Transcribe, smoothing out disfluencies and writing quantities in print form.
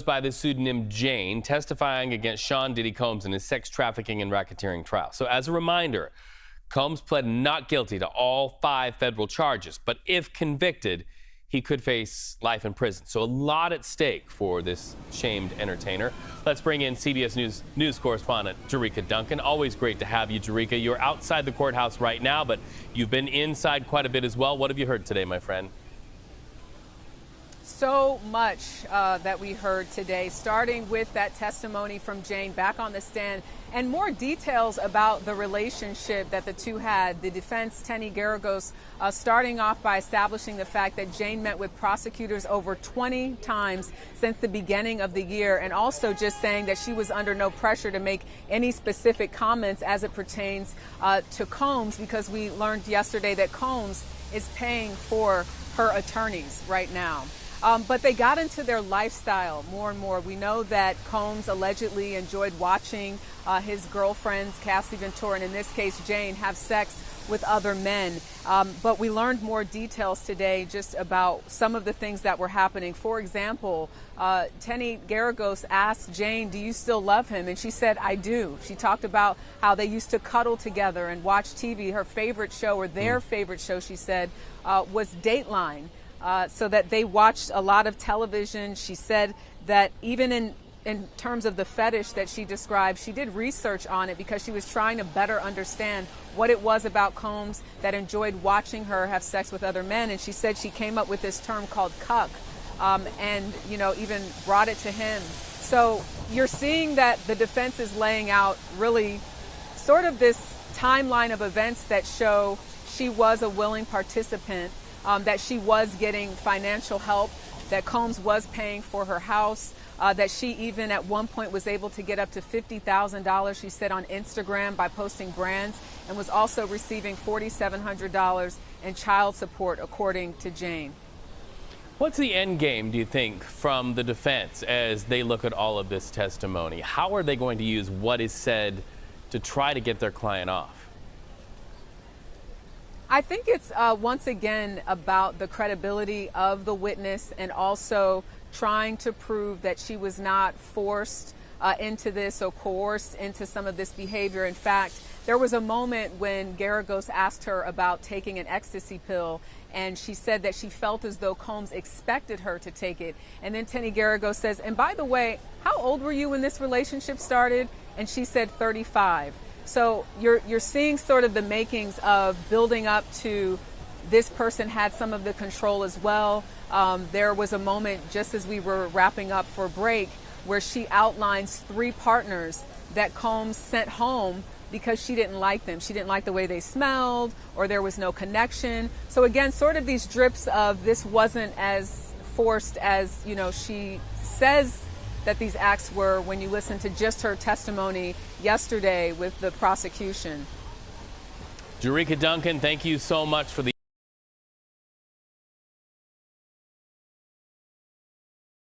By the pseudonym Jane, testifying against Sean Diddy Combs in his sex trafficking and racketeering trial. So as a reminder, Combs pled not guilty to all 5 federal charges, but if convicted, he could face life in prison. So a lot at stake for this shamed entertainer. Let's bring in CBS News correspondent Jerika Duncan. Always great to have you, Jerika. You're outside the courthouse right now, but you've been inside quite a bit as well. What have you heard today, my friend? So much that we heard today, starting with that testimony from Jane back on the stand and more details about the relationship that the two had. The defense, Tenny Garagos, starting off by establishing the fact that Jane met with prosecutors over 20 times since the beginning of the year, and also just saying that she was under no pressure to make any specific comments as it pertains to Combs, because we learned yesterday that Combs is paying for her attorneys right now. But they got into their lifestyle more and more. We know that Combs allegedly enjoyed watching his girlfriends, Cassie Ventura, and in this case, Jane, have sex with other men. But we learned more details today just about some of the things that were happening. For example, Tenny Garagos asked Jane, "Do you still love him?" And she said, "I do." She talked about how they used to cuddle together and watch TV. Her favorite show, or their favorite show, she said, was Dateline. So that they watched a lot of television. She said that even in terms of the fetish that she described, she did research on it because she was trying to better understand what it was about Combs that enjoyed watching her have sex with other men. And she said she came up with this term called cuck, and, you know, even brought it to him. So you're seeing that the defense is laying out really sort of this timeline of events that show she was a willing participant, that she was getting financial help, that Combs was paying for her house, that she even at one point was able to get up to $50,000, she said, on Instagram by posting brands, and was also receiving $4,700 in child support, according to Jane. What's the end game, do you think, from the defense as they look at all of this testimony? How are they going to use what is said to try to get their client off? I think it's once again about the credibility of the witness, and also trying to prove that she was not forced into this or coerced into some of this behavior. In fact, there was a moment when Garagos asked her about taking an ecstasy pill, and she said that she felt as though Combs expected her to take it. And then Tenny Garagos says, "And by the way, how old were you when this relationship started?" And she said 35. So you're seeing sort of the makings of building up to this person had some of the control as well. There was a moment just as we were wrapping up for break where she outlines 3 partners that Combs sent home because she didn't like them. She didn't like the way they smelled, or there was no connection. So again, sort of these drips of this wasn't as forced as, you know, she says that these acts were when you listen to just her testimony yesterday with the prosecution. Jerika Duncan, thank you so much for the